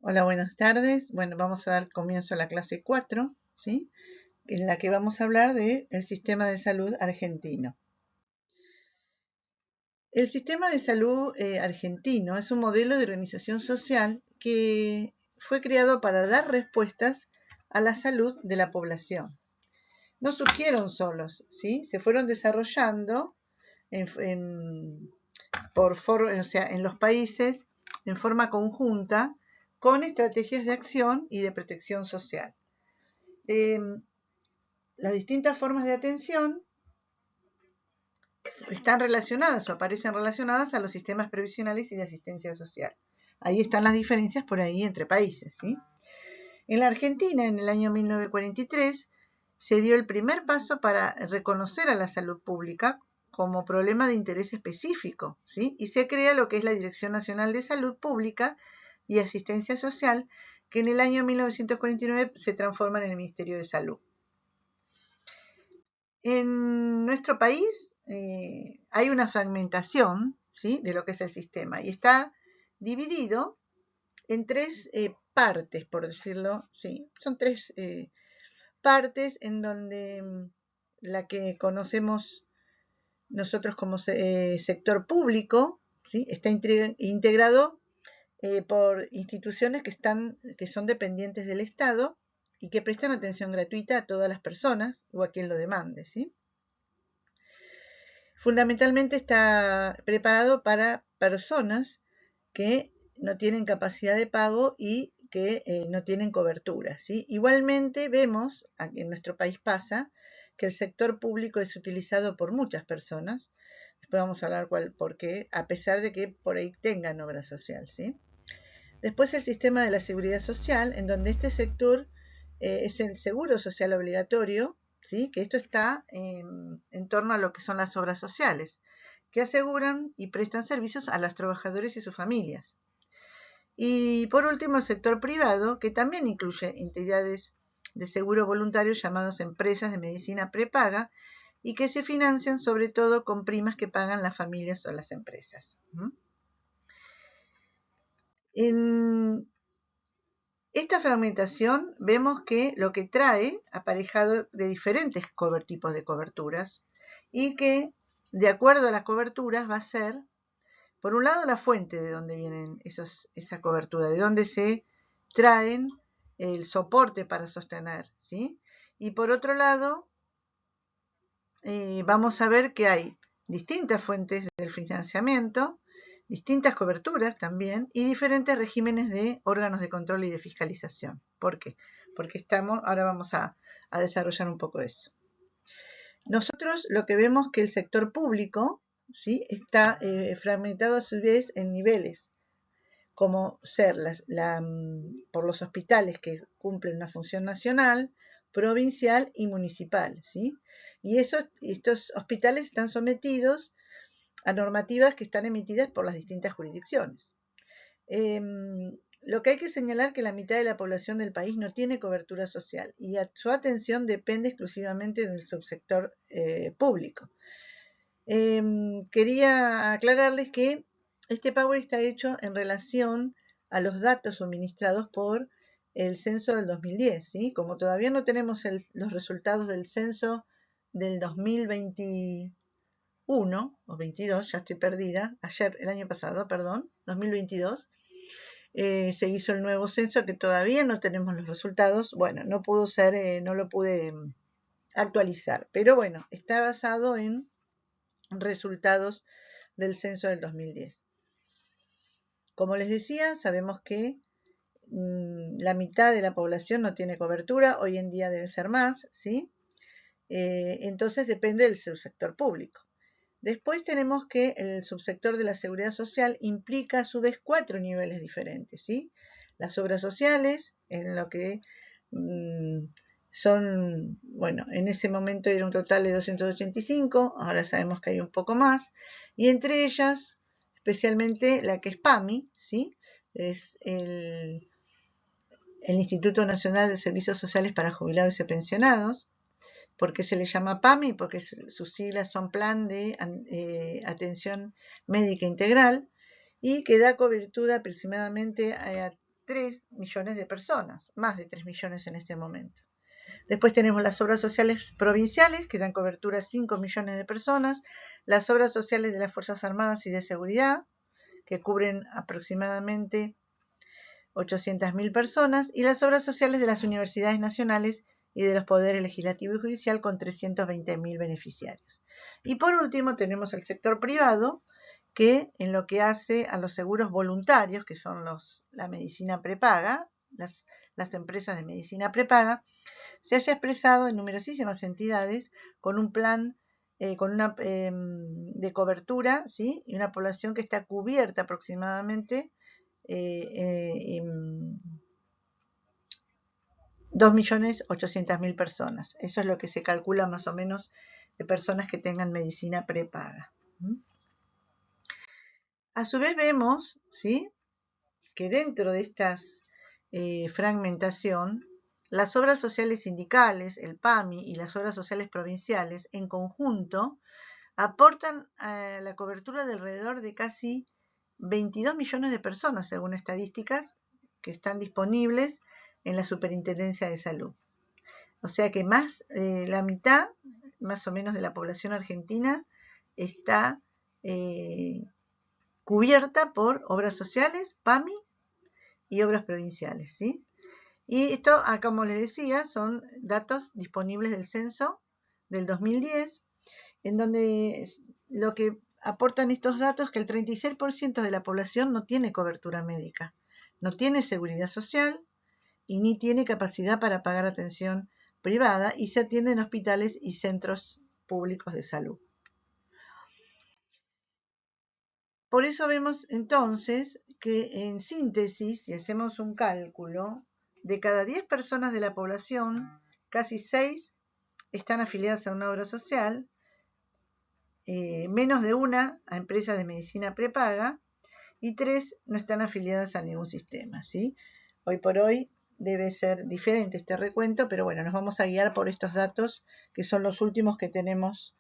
Hola, buenas tardes. Bueno, vamos a dar comienzo a la clase 4, ¿sí? En la que vamos a hablar del sistema de salud argentino. El sistema de salud argentino es un modelo de organización social que fue creado para dar respuestas a la salud de la población. No surgieron solos, ¿sí? Se fueron desarrollando en los países en forma conjunta con estrategias de acción y de protección social. Las distintas formas de atención están relacionadas o aparecen relacionadas a los sistemas previsionales y de asistencia social. Ahí están las diferencias por ahí entre países, ¿sí? En la Argentina, en el año 1943, se dio el primer paso para reconocer a la salud pública como problema de interés específico, ¿sí? Y se crea lo que es la Dirección Nacional de Salud Pública y Asistencia Social, que en el año 1949 se transforma en el Ministerio de Salud. En nuestro país hay una fragmentación, ¿sí?, de lo que es el sistema y está dividido en tres partes, por decirlo, ¿sí? Son tres partes en donde la que conocemos nosotros como sector público, ¿sí?, está integrado por instituciones que son dependientes del Estado y que prestan atención gratuita a todas las personas o a quien lo demande, ¿sí? Fundamentalmente está preparado para personas que no tienen capacidad de pago y que no tienen cobertura, ¿sí? Igualmente vemos, en nuestro país pasa, que el sector público es utilizado por muchas personas. Después vamos a hablar por qué, a pesar de que por ahí tengan obra social, ¿sí? Después el sistema de la seguridad social, en donde este sector es el seguro social obligatorio, ¿sí?, que esto está en torno a lo que son las obras sociales, que aseguran y prestan servicios a los trabajadores y sus familias. Y por último, el sector privado, que también incluye entidades de seguro voluntario llamadas empresas de medicina prepaga y que se financian sobre todo con primas que pagan las familias o las empresas. En esta fragmentación vemos que lo que trae aparejado de diferentes tipos de coberturas y que de acuerdo a las coberturas va a ser, por un lado, la fuente de donde vienen esa cobertura, de donde se traen el soporte para sostener, ¿sí? Y por otro lado, vamos a ver que hay distintas fuentes del financiamiento, distintas coberturas también y diferentes regímenes de órganos de control y de fiscalización. ¿Por qué? Porque ahora vamos a desarrollar un poco eso. Nosotros lo que vemos que el sector público, ¿sí?, está fragmentado a su vez en niveles, como ser por los hospitales que cumplen una función nacional, provincial y municipal, ¿sí? Y estos hospitales están sometidos a normativas que están emitidas por las distintas jurisdicciones. Lo que hay que señalar es que la mitad de la población del país no tiene cobertura social y su atención depende exclusivamente del subsector público. Quería aclararles que este Power está hecho en relación a los datos suministrados por el censo del 2010, ¿sí? Como todavía no tenemos los resultados del censo del 2021 o 22, ya estoy perdida, el año pasado, perdón, 2022, se hizo el nuevo censo que todavía no tenemos los resultados. Bueno, no lo pude actualizar, pero bueno, está basado en resultados del censo del 2010. Como les decía, sabemos que la mitad de la población no tiene cobertura, hoy en día debe ser más, ¿sí? Entonces depende del subsector público. Después tenemos que el subsector de la seguridad social implica a su vez 4 niveles diferentes, ¿sí? Las obras sociales, en lo que son, bueno, en ese momento era un total de 285, ahora sabemos que hay un poco más, y entre ellas, especialmente la que es PAMI, ¿sí?, es el Instituto Nacional de Servicios Sociales para Jubilados y Pensionados. ¿Por qué se le llama PAMI? Porque sus siglas son Plan de Atención Médica Integral y que da cobertura aproximadamente a 3 millones de personas, más de 3 millones en este momento. Después tenemos las obras sociales provinciales, que dan cobertura a 5 millones de personas, las obras sociales de las Fuerzas Armadas y de Seguridad, que cubren aproximadamente 800.000 personas, y las obras sociales de las universidades nacionales y de los poderes legislativo y judicial, con 320.000 beneficiarios. Y por último tenemos el sector privado, que en lo que hace a los seguros voluntarios, que son la medicina prepaga, las empresas de medicina prepaga, se haya expresado en numerosísimas entidades con un plan de cobertura, ¿sí? Y una población que está cubierta aproximadamente en 2.800.000 personas. Eso es lo que se calcula más o menos de personas que tengan medicina prepaga. A su vez vemos, ¿sí?, que dentro de esta fragmentación, las obras sociales sindicales, el PAMI y las obras sociales provinciales en conjunto aportan a la cobertura de alrededor de casi 22 millones de personas, según estadísticas que están disponibles en la Superintendencia de Salud. O sea que más la mitad, más o menos, de la población argentina está cubierta por obras sociales, PAMI y obras provinciales, ¿sí? Y esto, como les decía, son datos disponibles del censo del 2010, en donde lo que aportan estos datos es que el 36% de la población no tiene cobertura médica, no tiene seguridad social y ni tiene capacidad para pagar atención privada, y se atiende en hospitales y centros públicos de salud. Por eso vemos entonces que, en síntesis, si hacemos un cálculo, de cada 10 personas de la población, casi 6 están afiliadas a una obra social, menos de una a empresas de medicina prepaga, y 3 no están afiliadas a ningún sistema, ¿sí? Hoy por hoy debe ser diferente este recuento, pero bueno, nos vamos a guiar por estos datos que son los últimos que tenemos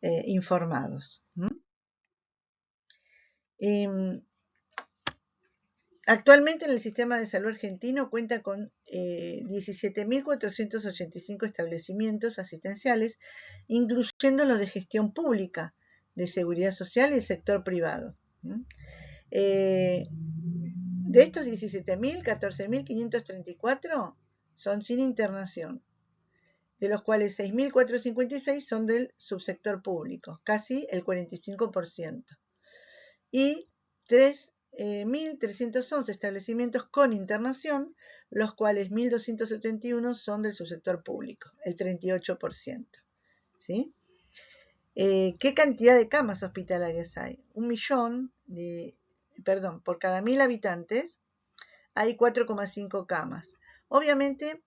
informados. Actualmente el sistema de salud argentino cuenta con 17.485 establecimientos asistenciales, incluyendo los de gestión pública, de seguridad social y el sector privado. De estos 17.000, 14.534 son sin internación, de los cuales 6.456 son del subsector público, casi el 45%. Y 3.311 establecimientos con internación, los cuales 1.271 son del subsector público, el 38%. ¿Sí? ¿Qué cantidad de camas hospitalarias hay? Por cada 1.000 habitantes hay 4,5 camas. Obviamente,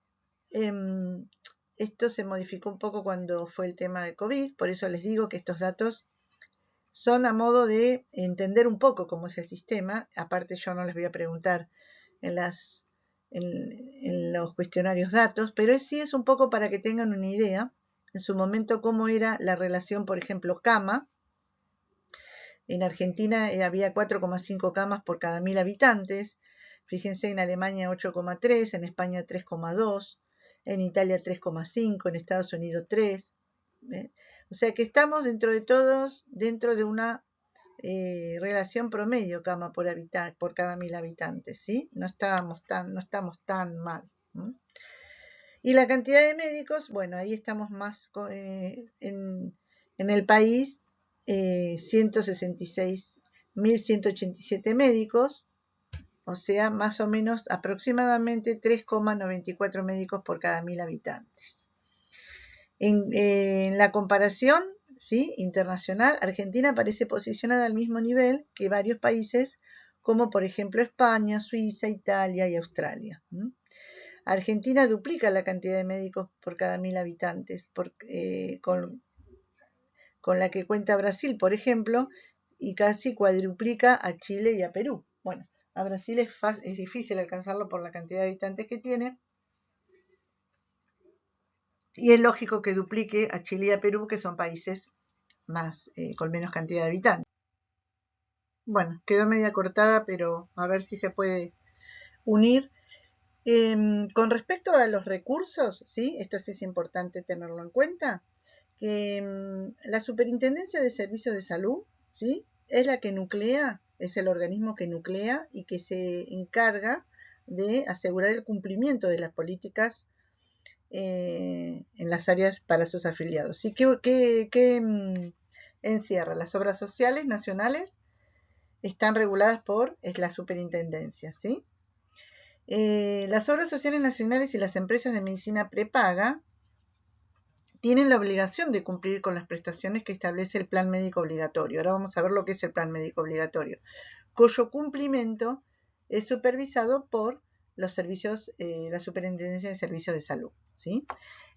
esto se modificó un poco cuando fue el tema de COVID, por eso les digo que estos datos son a modo de entender un poco cómo es el sistema. Aparte, yo no les voy a preguntar en los cuestionarios datos, pero sí es un poco para que tengan una idea en su momento cómo era la relación, por ejemplo, cama. En Argentina había 4,5 camas por cada 1.000 habitantes. Fíjense, en Alemania 8,3, en España 3,2, en Italia 3,5, en Estados Unidos 3. O sea que estamos dentro de todos, dentro de una relación promedio cama por cada 1.000 habitantes, ¿sí? No estamos tan mal. Y la cantidad de médicos, bueno, ahí estamos más en el país, 166.187 médicos, o sea, más o menos aproximadamente 3,94 médicos por cada 1.000 habitantes. En la comparación, ¿sí?, internacional, Argentina aparece posicionada al mismo nivel que varios países, como por ejemplo España, Suiza, Italia y Australia. Argentina duplica la cantidad de médicos por cada 1.000 habitantes, con la que cuenta Brasil, por ejemplo, y casi cuadruplica a Chile y a Perú. Bueno, a Brasil es difícil alcanzarlo por la cantidad de habitantes que tiene, y es lógico que duplique a Chile y a Perú, que son países con menos cantidad de habitantes. Bueno, quedó media cortada, pero a ver si se puede unir. Con respecto a los recursos, ¿sí? Esto sí es importante tenerlo en cuenta, que la Superintendencia de Servicios de Salud, ¿sí? Es la que nuclea, es el organismo que nuclea y que se encarga de asegurar el cumplimiento de las políticas en las áreas para sus afiliados. ¿Sí? ¿Qué encierra? Las obras sociales nacionales están reguladas por la superintendencia, ¿sí? Las obras sociales nacionales y las empresas de medicina prepaga tienen la obligación de cumplir con las prestaciones que establece el plan médico obligatorio. Ahora vamos a ver lo que es el plan médico obligatorio, cuyo cumplimiento es supervisado por los servicios, la Superintendencia de Servicios de Salud, ¿sí?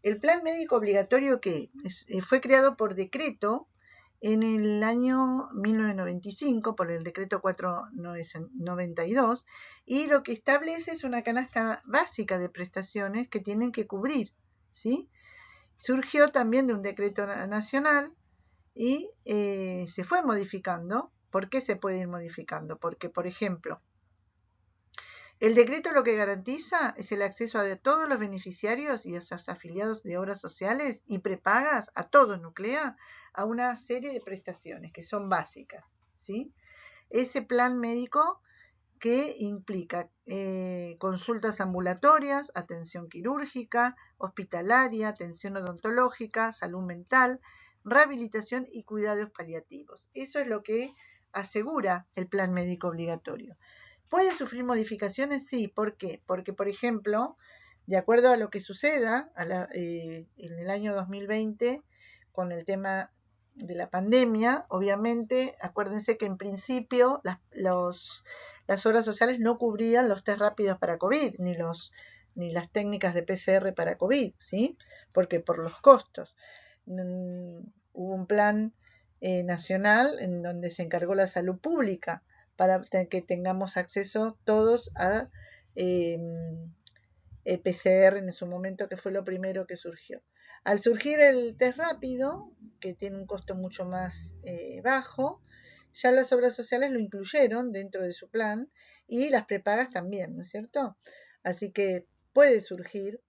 El plan médico obligatorio que fue creado por decreto en el año 1995 por el decreto 492 y lo que establece es una canasta básica de prestaciones que tienen que cubrir, ¿sí? Surgió también de un decreto nacional y se fue modificando. ¿Por qué se puede ir modificando? Porque, por ejemplo, el decreto lo que garantiza es el acceso a todos los beneficiarios y a sus afiliados de obras sociales y prepagas, a todos nuclea, a una serie de prestaciones que son básicas, ¿sí? Ese plan médico que implica consultas ambulatorias, atención quirúrgica, hospitalaria, atención odontológica, salud mental, rehabilitación y cuidados paliativos. Eso es lo que asegura el plan médico obligatorio. ¿Puede sufrir modificaciones? Sí. ¿Por qué? Porque, por ejemplo, de acuerdo a lo que suceda en el año 2020 con el tema de la pandemia, obviamente, acuérdense que en principio las obras sociales no cubrían los test rápidos para COVID, ni las técnicas de PCR para COVID, ¿sí? Porque por los costos. Hubo un plan nacional en donde se encargó la salud pública para que tengamos acceso todos a PCR en su momento, que fue lo primero que surgió. Al surgir el test rápido, que tiene un costo mucho más bajo, ya las obras sociales lo incluyeron dentro de su plan y las prepagas también, ¿no es cierto? Así que puede surgir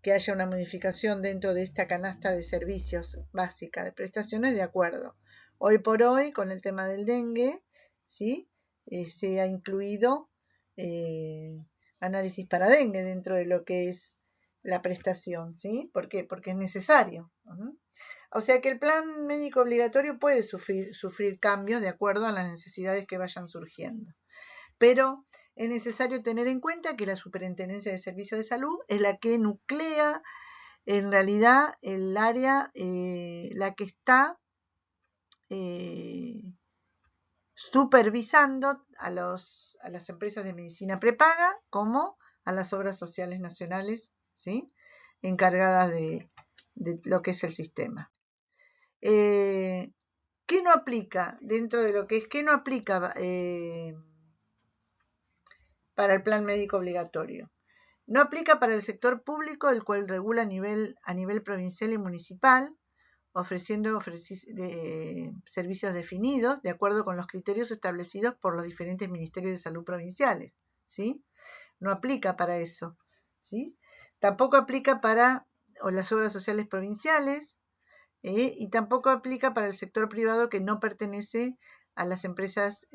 que haya una modificación dentro de esta canasta de servicios básica de prestaciones de acuerdo. Hoy por hoy, con el tema del dengue, ¿sí? Se ha incluido análisis para dengue dentro de lo que es la prestación, ¿sí? ¿Por qué? Porque es necesario. O sea que el plan médico obligatorio puede sufrir cambios de acuerdo a las necesidades que vayan surgiendo. Pero es necesario tener en cuenta que la Superintendencia de Servicios de Salud es la que nuclea en realidad el área, la que está supervisando a las empresas de medicina prepaga como a las obras sociales nacionales, ¿sí? Encargadas de lo que es el sistema. ¿Qué no aplica dentro de lo que es? ¿Qué no aplica para el plan médico obligatorio? No aplica para el sector público, el cual regula a nivel provincial y municipal, ofreciendo servicios definidos de acuerdo con los criterios establecidos por los diferentes ministerios de salud provinciales, ¿sí? No aplica para eso, ¿sí? Tampoco aplica para las obras sociales provinciales y tampoco aplica para el sector privado que no pertenece a las empresas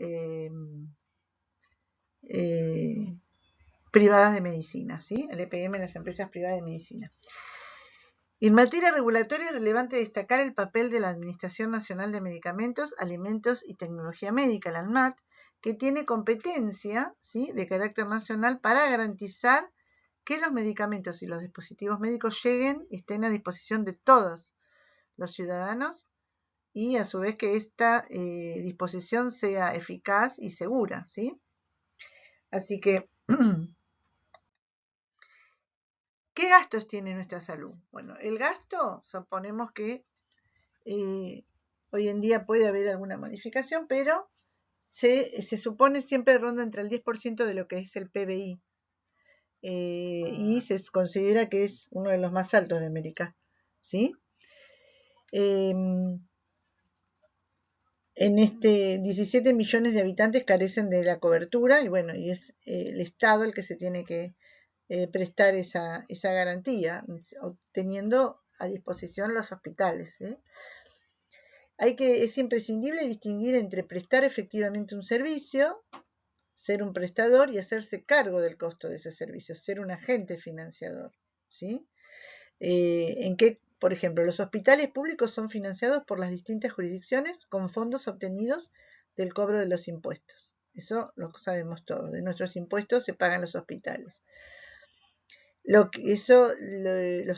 privadas de medicina, ¿sí? El EPM, las empresas privadas de medicina. En materia regulatoria es relevante destacar el papel de la Administración Nacional de Medicamentos, Alimentos y Tecnología Médica, la ANMAT, que tiene competencia, ¿sí?, de carácter nacional para garantizar que los medicamentos y los dispositivos médicos lleguen y estén a disposición de todos los ciudadanos y a su vez que esta disposición sea eficaz y segura, ¿sí? Así que ¿qué gastos tiene nuestra salud? Bueno, el gasto, suponemos que hoy en día puede haber alguna modificación, pero se supone siempre ronda entre el 10% de lo que es el PBI y se considera que es uno de los más altos de América, ¿sí? en este 17 millones de habitantes carecen de la cobertura y bueno, y es el Estado el que se tiene que prestar esa garantía, teniendo a disposición los hospitales. Es imprescindible distinguir entre prestar efectivamente un servicio, ser un prestador y hacerse cargo del costo de ese servicio, ser un agente financiador. ¿Sí? En que, por ejemplo, los hospitales públicos son financiados por las distintas jurisdicciones con fondos obtenidos del cobro de los impuestos. Eso lo sabemos todos. De nuestros impuestos se pagan los hospitales. Los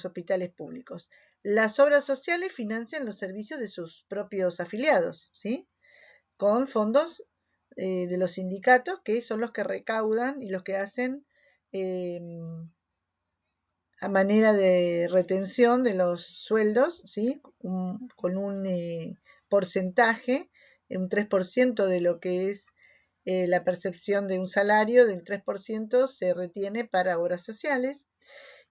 hospitales públicos. Las obras sociales financian los servicios de sus propios afiliados, ¿sí? Con fondos de los sindicatos, que son los que recaudan y los que hacen a manera de retención de los sueldos, ¿sí? Con un porcentaje, un 3% de lo que es la percepción de un salario, del 3% se retiene para obras sociales.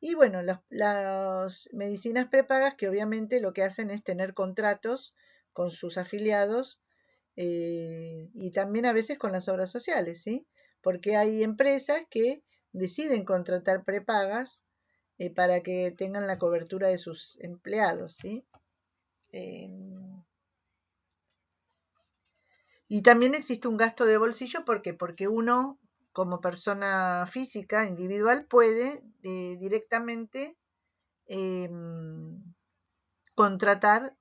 Y bueno, las medicinas prepagas, que obviamente lo que hacen es tener contratos con sus afiliados y también a veces con las obras sociales, ¿sí? Porque hay empresas que deciden contratar prepagas para que tengan la cobertura de sus empleados, ¿sí? Y también existe un gasto de bolsillo, ¿por qué? Porque uno, como persona física, individual, puede directamente contratar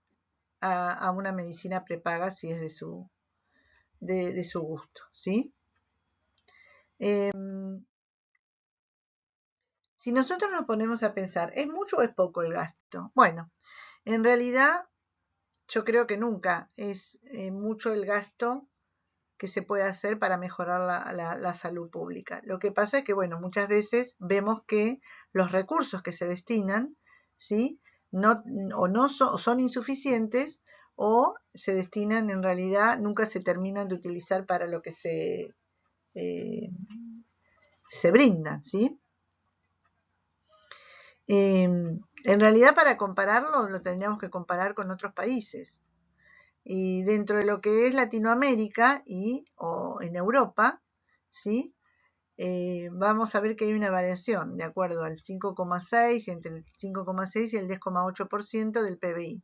a una medicina prepaga si es de su gusto, ¿sí? Si nosotros nos ponemos a pensar, ¿es mucho o es poco el gasto? Bueno, en realidad yo creo que nunca es mucho el gasto que se puede hacer para mejorar la salud pública. Lo que pasa es que, bueno, muchas veces vemos que los recursos que se destinan, ¿sí? Son insuficientes o se destinan en realidad, nunca se terminan de utilizar para lo que se brindan, ¿sí? En realidad, para compararlo, lo tendríamos que comparar con otros países. Y dentro de lo que es Latinoamérica o en Europa, ¿sí? Vamos a ver que hay una variación de acuerdo al 5,6, entre el 5,6 y el 10,8% del PBI.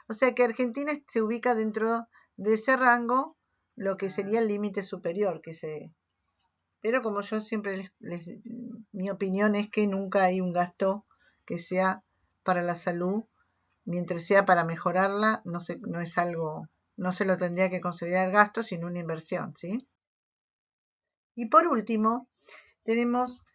O sea que Argentina se ubica dentro de ese rango, lo que sería el límite superior pero como yo siempre mi opinión es que nunca hay un gasto que sea para la salud, mientras sea para mejorarla, no es algo, no se lo tendría que considerar gasto, sino una inversión, ¿sí? Y por último, tenemos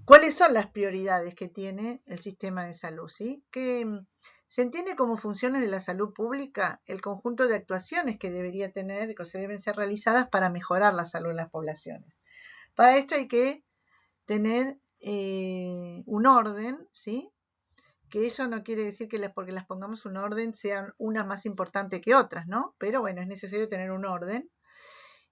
cuáles son las prioridades que tiene el sistema de salud, ¿sí? Que se entiende como funciones de la salud pública el conjunto de actuaciones que debería tener, que se deben ser realizadas para mejorar la salud de las poblaciones. Para esto hay que tener un orden, ¿sí? Que eso no quiere decir que porque las pongamos un orden sean unas más importantes que otras, ¿no? Pero bueno, es necesario tener un orden.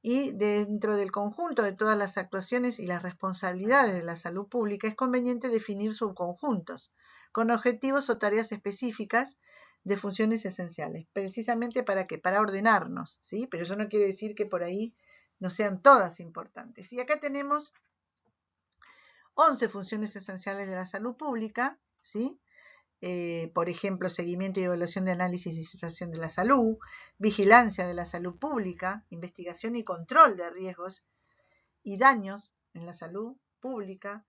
Y dentro del conjunto de todas las actuaciones y las responsabilidades de la salud pública es conveniente definir subconjuntos con objetivos o tareas específicas de funciones esenciales, precisamente para qué, para ordenarnos, ¿sí? Pero eso no quiere decir que por ahí no sean todas importantes. Y acá tenemos 11 funciones esenciales de la salud pública, ¿sí? Por ejemplo, seguimiento y evaluación de análisis y situación de la salud, vigilancia de la salud pública, investigación y control de riesgos y daños en la salud pública,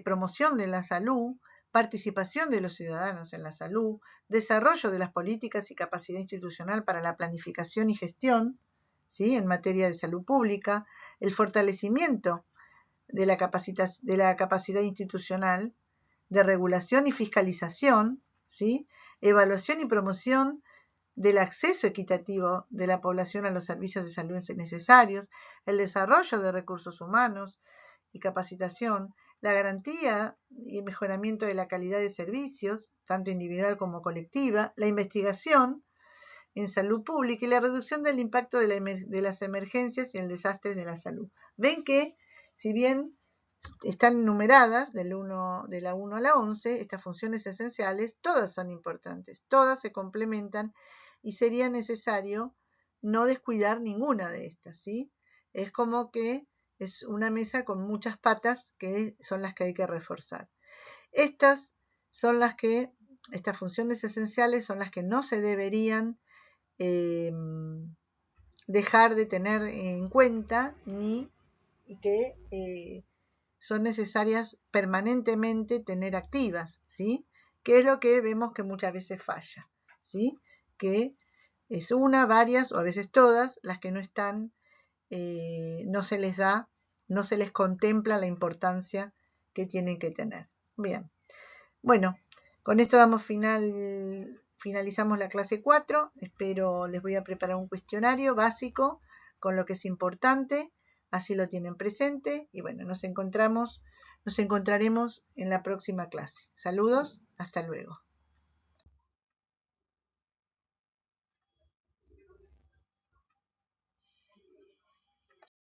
promoción de la salud, participación de los ciudadanos en la salud, desarrollo de las políticas y capacidad institucional para la planificación y gestión, ¿sí? En materia de salud pública, el fortalecimiento de la capacidad institucional, de regulación y fiscalización, ¿sí? Evaluación y promoción del acceso equitativo de la población a los servicios de salud necesarios, el desarrollo de recursos humanos y capacitación, la garantía y mejoramiento de la calidad de servicios, tanto individual como colectiva, la investigación en salud pública y la reducción del impacto de las emergencias y el desastre de la salud. Ven que, si bien están numeradas de la 1 a la 11, estas funciones esenciales, todas son importantes, todas se complementan y sería necesario no descuidar ninguna de estas, ¿sí? Es como que es una mesa con muchas patas que son las que hay que reforzar. Estas funciones esenciales son las que no se deberían dejar de tener en cuenta y que son necesarias permanentemente tener activas, ¿sí? Que es lo que vemos que muchas veces falla, ¿sí? Que es una, varias o a veces todas las que no están, no se les da, no se les contempla la importancia que tienen que tener. Bien, bueno, con esto finalizamos la clase 4. Espero les voy a preparar un cuestionario básico con lo que es importante, así lo tienen presente y bueno, nos encontraremos en la próxima clase. Saludos, hasta luego.